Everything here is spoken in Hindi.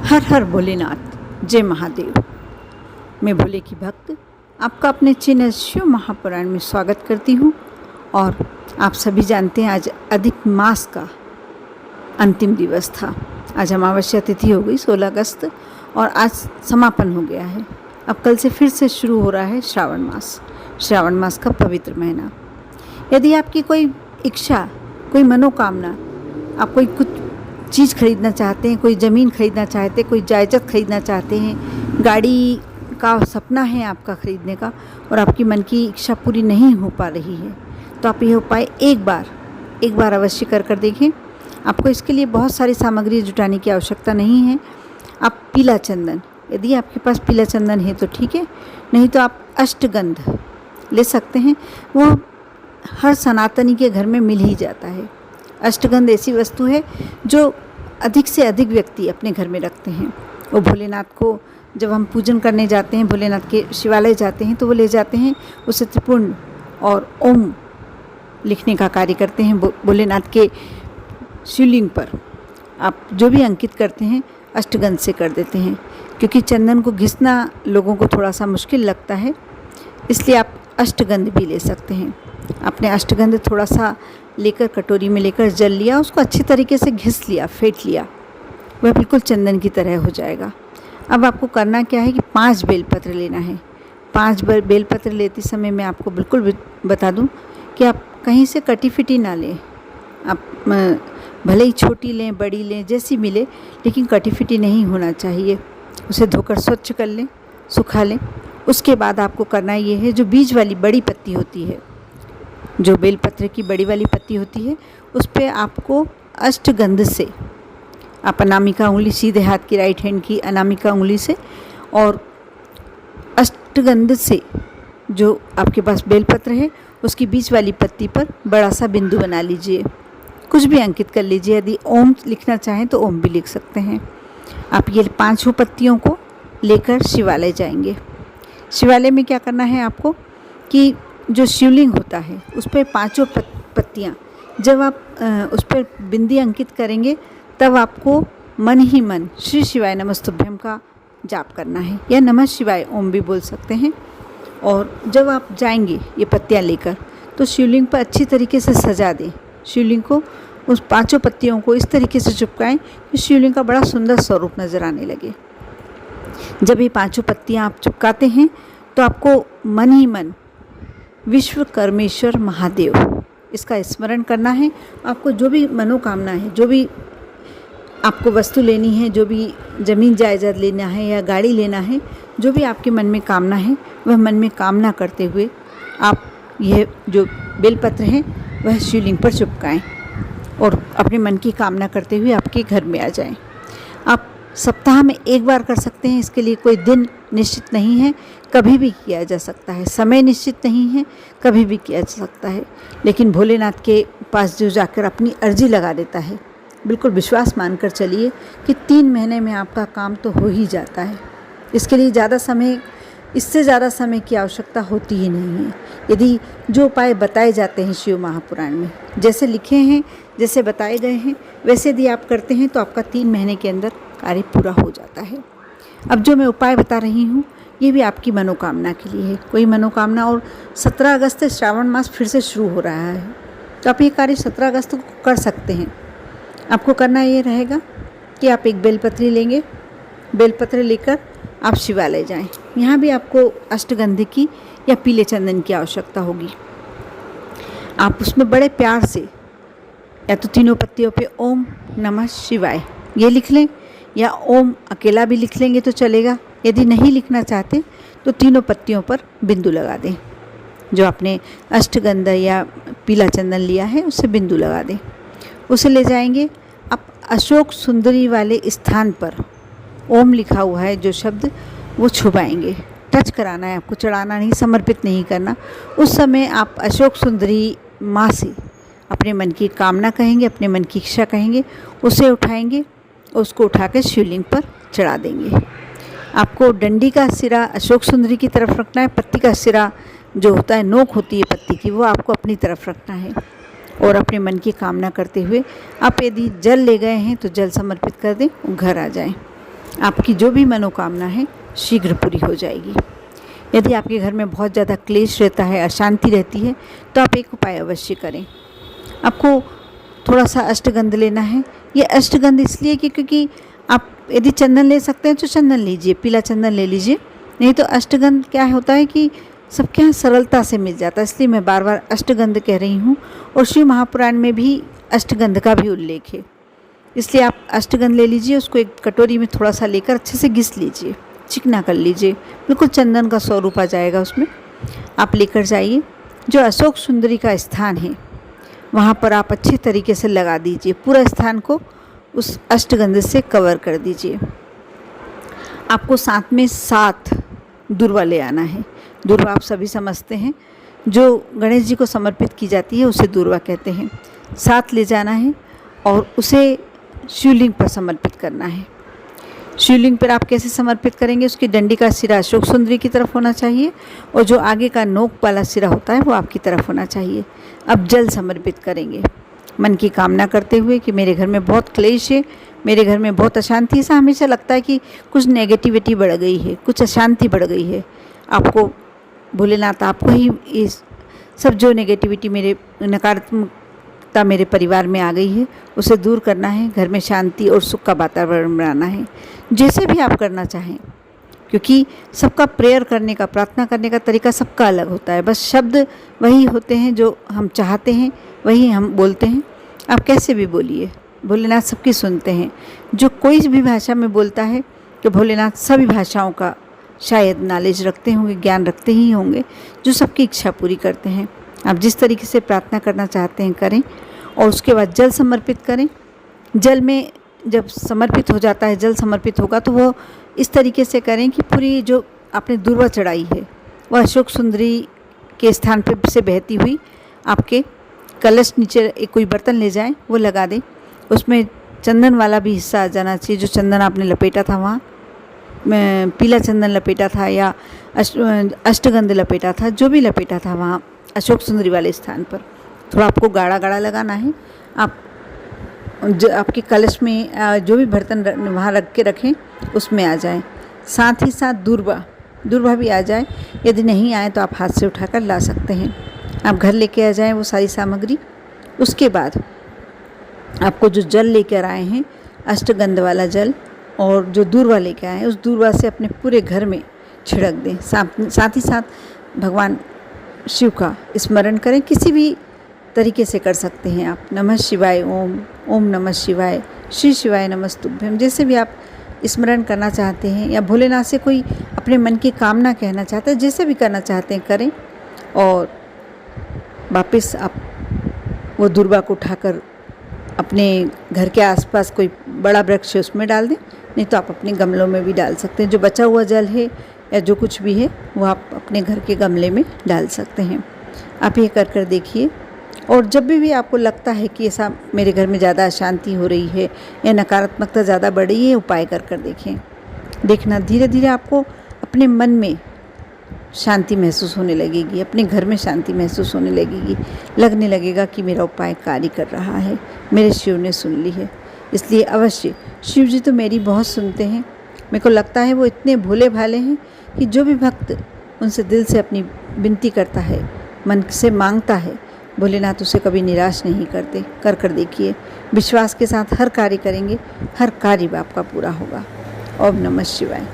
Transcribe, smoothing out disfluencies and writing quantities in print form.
हर हर भोलेनाथ, जय महादेव। मैं भोले की भक्त आपका अपने चैनल शिव महापुराण में स्वागत करती हूँ। और आप सभी जानते हैं आज अधिक मास का अंतिम दिवस था। आज अमावस्या तिथि हो गई 16 अगस्त और आज समापन हो गया है। अब कल से फिर से शुरू हो रहा है श्रावण मास का पवित्र महीना। यदि आपकी कोई इच्छा, कोई मनोकामना, आप कोई कुछ चीज़ खरीदना चाहते हैं, कोई ज़मीन खरीदना चाहते हैं, कोई जायदाद खरीदना चाहते हैं, गाड़ी का सपना है आपका खरीदने का और आपकी मन की इच्छा पूरी नहीं हो पा रही है, तो आप यह उपाय एक बार अवश्य कर देखें। आपको इसके लिए बहुत सारी सामग्री जुटाने की आवश्यकता नहीं है। आप पीला चंदन, यदि आपके पास पीला चंदन है तो ठीक है, नहीं तो आप अष्टगंध ले सकते हैं। वो हर सनातनी के घर में मिल ही जाता है। अष्टगंध ऐसी वस्तु है जो अधिक से अधिक व्यक्ति अपने घर में रखते हैं। वो भोलेनाथ को जब हम पूजन करने जाते हैं, भोलेनाथ के शिवालय जाते हैं, तो वो ले जाते हैं, उसे त्रिपुंड और ओम लिखने का कार्य करते हैं भोलेनाथ के शिवलिंग पर। आप जो भी अंकित करते हैं अष्टगंध से कर देते हैं, क्योंकि चंदन को घिसना लोगों को थोड़ा सा मुश्किल लगता है, इसलिए आप अष्टगंध भी ले सकते हैं। आपने अष्टगंध थोड़ा सा लेकर कटोरी में लेकर जल लिया, उसको अच्छी तरीके से घिस लिया, फेंट लिया, वह बिल्कुल चंदन की तरह हो जाएगा। अब आपको करना क्या है कि 5 बेलपत्र लेना है। 5 बेलपत्र लेते समय मैं आपको बिल्कुल बता दूं कि आप कहीं से कटी फिटी ना लें। आप भले ही छोटी लें, बड़ी लें, जैसी मिले, लेकिन कटी फिटी नहीं होना चाहिए। उसे धोकर स्वच्छ कर लें, सुखा लें। उसके बाद आपको करना ये है, जो बीज वाली बड़ी पत्ती होती है, जो बेलपत्र की बड़ी वाली पत्ती होती है, उस पर आपको अष्टगंध से, आप अनामिका उंगली, सीधे हाथ की राइट हैंड की अनामिका उंगली से और अष्टगंध से जो आपके पास बेलपत्र है उसकी बीच वाली पत्ती पर बड़ा सा बिंदु बना लीजिए। कुछ भी अंकित कर लीजिए। यदि ओम लिखना चाहें तो ओम भी लिख सकते हैं। आप ये 5 पत्तियों को लेकर शिवालय जाएंगे। शिवालय में क्या करना है आपको कि जो शिवलिंग होता है उस पर 5 पत्तियाँ, जब आप उस पर बिंदी अंकित करेंगे तब आपको मन ही मन श्री शिवाय नमस्तुभ्यम का जाप करना है, या नमः शिवाय ओम भी बोल सकते हैं। और जब आप जाएंगे ये पत्तियाँ लेकर, तो शिवलिंग पर अच्छी तरीके से सजा दें। शिवलिंग को उस 5 पत्तियों को इस तरीके से चिपकाएं कि शिवलिंग का बड़ा सुंदर स्वरूप नज़र आने लगे। जब ये 5 पत्तियाँ आप चिपकाते हैं तो आपको मन ही मन विश्वकर्मेश्वर महादेव इसका स्मरण करना है। आपको जो भी मनोकामना है, जो भी आपको वस्तु लेनी है, जो भी ज़मीन जायदाद लेना है या गाड़ी लेना है, जो भी आपके मन में कामना है, वह मन में कामना करते हुए आप यह जो बेलपत्र है वह शिवलिंग पर चिपकाएं और अपने मन की कामना करते हुए आपके घर में आ जाएं। आप सप्ताह में एक बार कर सकते हैं। इसके लिए कोई दिन निश्चित नहीं है, कभी भी किया जा सकता है। समय निश्चित नहीं है, कभी भी किया जा सकता है। लेकिन भोलेनाथ के पास जो जाकर अपनी अर्जी लगा देता है, बिल्कुल विश्वास मानकर चलिए कि 3 महीने में आपका काम तो हो ही जाता है। इसके लिए इससे ज़्यादा समय की आवश्यकता होती ही नहीं है। यदि जो उपाय बताए जाते हैं शिव महापुराण में, जैसे लिखे हैं, जैसे बताए गए हैं, वैसे यदि आप करते हैं तो आपका 3 महीने के अंदर कार्य पूरा हो जाता है। अब जो मैं उपाय बता रही हूँ ये भी आपकी मनोकामना के लिए है। कोई मनोकामना, और 17 अगस्त से श्रावण मास फिर से शुरू हो रहा है, तो आप ये कार्य 17 अगस्त को कर सकते हैं। आपको करना ये रहेगा कि आप एक बेलपत्री लेंगे, बेलपत्र लेकर आप शिवालय जाएं। यहाँ भी आपको अष्टगंध की या पीले चंदन की आवश्यकता होगी। आप उसमें बड़े प्यार से या तो 3 पत्तियों पे ओम नमः शिवाय ये लिख लें, या ओम अकेला भी लिख लेंगे तो चलेगा। यदि नहीं लिखना चाहते तो 3 पत्तियों पर बिंदु लगा दें। जो आपने अष्टगंध या पीला चंदन लिया है उससे बिंदु लगा दें। उसे ले जाएंगे, आप अशोक सुंदरी वाले स्थान पर ओम लिखा हुआ है जो शब्द, वो छुपाएंगे। टच कराना है आपको, चढ़ाना नहीं, समर्पित नहीं करना। उस समय आप अशोक सुंदरी माँ से अपने मन की कामना कहेंगे, अपने मन की इच्छा कहेंगे, उसे उठाएंगे, उसको उठा कर शिवलिंग पर चढ़ा देंगे। आपको डंडी का सिरा अशोक सुंदरी की तरफ रखना है। पत्ती का सिरा जो होता है, नोक होती है पत्ती की, वो आपको अपनी तरफ रखना है। और अपने मन की कामना करते हुए आप यदि जल ले गए हैं तो जल समर्पित कर दें, घर आ जाएं। आपकी जो भी मनोकामना है शीघ्र पूरी हो जाएगी। यदि आपके घर में बहुत ज़्यादा क्लेश रहता है, अशांति रहती है, तो आप एक उपाय अवश्य करें। आपको थोड़ा सा अष्टगंध लेना है। ये अष्टगंध इसलिए कि क्योंकि आप यदि चंदन ले सकते हैं तो चंदन लीजिए, पीला चंदन ले लीजिए। नहीं तो अष्टगंध क्या होता है कि सबके यहाँ सरलता से मिल जाता है, इसलिए मैं बार बार अष्टगंध कह रही हूँ। और शिव महापुराण में भी अष्टगंध का भी उल्लेख है, इसलिए आप अष्टगंध ले लीजिए। उसको एक कटोरी में थोड़ा सा लेकर अच्छे से घिस लीजिए, चिकना कर लीजिए, बिल्कुल चंदन का स्वरूप आ जाएगा उसमें। आप लेकर जाइए, जो अशोक सुंदरी का स्थान है वहाँ पर आप अच्छी तरीके से लगा दीजिए। पूरा स्थान को उस अष्टगंध से कवर कर दीजिए। आपको साथ में 7 दूर्वा ले आना है। दूर्वा आप सभी समझते हैं, जो गणेश जी को समर्पित की जाती है उसे दूर्वा कहते हैं। 7 ले जाना है और उसे शिवलिंग पर समर्पित करना है। शिवलिंग पर आप कैसे समर्पित करेंगे? उसकी डंडी का सिरा अशोक सुंदरी की तरफ होना चाहिए और जो आगे का नोक वाला सिरा होता है वो आपकी तरफ होना चाहिए। अब जल समर्पित करेंगे, मन की कामना करते हुए कि मेरे घर में बहुत क्लेश है, मेरे घर में बहुत अशांति है। ऐसा हमेशा लगता है कि कुछ नेगेटिविटी बढ़ गई है, कुछ अशांति बढ़ गई है। आपको भोलेनाथ आपको ही इस सब जो नेगेटिविटी, मेरे नकारात्मकता मेरे परिवार में आ गई है, उसे दूर करना है। घर में शांति और सुख का वातावरण बनाना है, जैसे भी आप करना चाहें, क्योंकि सबका प्रेयर करने का, प्रार्थना करने का तरीका सबका अलग होता है। बस शब्द वही होते हैं जो हम चाहते हैं, वही हम बोलते हैं। आप कैसे भी बोलिए, भोलेनाथ सबकी सुनते हैं। जो कोई भी भाषा में बोलता है तो भोलेनाथ सभी भाषाओं का शायद नॉलेज रखते होंगे, ज्ञान रखते ही होंगे, जो सबकी इच्छा पूरी करते हैं। आप जिस तरीके से प्रार्थना करना चाहते हैं करें और उसके बाद जल समर्पित करें। जल में जब समर्पित हो जाता है, जल समर्पित होगा तो वो इस तरीके से करें कि पूरी जो आपने दूर्वा चढ़ाई है वह अशोक सुंदरी के स्थान पे से बहती हुई आपके कलश नीचे एक कोई बर्तन ले जाएं, वो लगा दें। उसमें चंदन वाला भी हिस्सा आ जाना चाहिए। जो चंदन आपने लपेटा था वहाँ, पीला चंदन लपेटा था या अष्टगंध लपेटा था, जो भी लपेटा था वहाँ अशोक सुंदरी वाले स्थान पर थोड़ा आपको गाढ़ा गाढ़ा लगाना है। आप जो आपके कलश में जो भी बर्तन वहाँ रख के रखें उसमें आ जाए। साथ ही साथ दूर्वा भी आ जाए। यदि नहीं आए तो आप हाथ से उठाकर ला सकते हैं। आप घर लेके आ जाएं वो सारी सामग्री। उसके बाद आपको जो जल लेकर आए हैं, अष्टगंध वाला जल, और जो दूर्वा लेके आए हैं उस दूर्वा से अपने पूरे घर में छिड़क दें। साथ ही साथ भगवान शिव का स्मरण करें। किसी भी तरीके से कर सकते हैं आप। नमः शिवाय ओम, ओम नमः शिवाय, श्री शिवाय नमस्तुभ्यम, जैसे भी आप स्मरण करना चाहते हैं, या भोलेनाथ से कोई अपने मन की कामना कहना चाहते हैं, जैसे भी करना चाहते हैं करें। और वापस आप वो दूर्वा को उठाकर अपने घर के आसपास कोई बड़ा वृक्ष है उसमें डाल दें, नहीं तो आप अपने गमलों में भी डाल सकते हैं। जो बचा हुआ जल है या जो कुछ भी है वो आप अपने घर के गमले में डाल सकते हैं। आप ये कर देखिए। और जब भी आपको लगता है कि ऐसा मेरे घर में ज़्यादा अशांति हो रही है या नकारात्मकता ज़्यादा बढ़ रही है, उपाय कर देखें। देखना धीरे धीरे आपको अपने मन में शांति महसूस होने लगेगी, अपने घर में शांति महसूस होने लगेगी। लगने लगेगा कि मेरा उपाय कार्य कर रहा है, मेरे शिव ने सुन ली है। इसलिए अवश्य शिव जी तो मेरी बहुत सुनते हैं। मेरे को लगता है वो इतने भोले भाले हैं कि जो भी भक्त उनसे दिल से अपनी विनती करता है, मन से मांगता है, भोलेनाथ उसे कभी निराश नहीं करते। कर देखिए। विश्वास के साथ हर कार्य करेंगे, हर कार्य आपका पूरा होगा। ओम नमः शिवाय।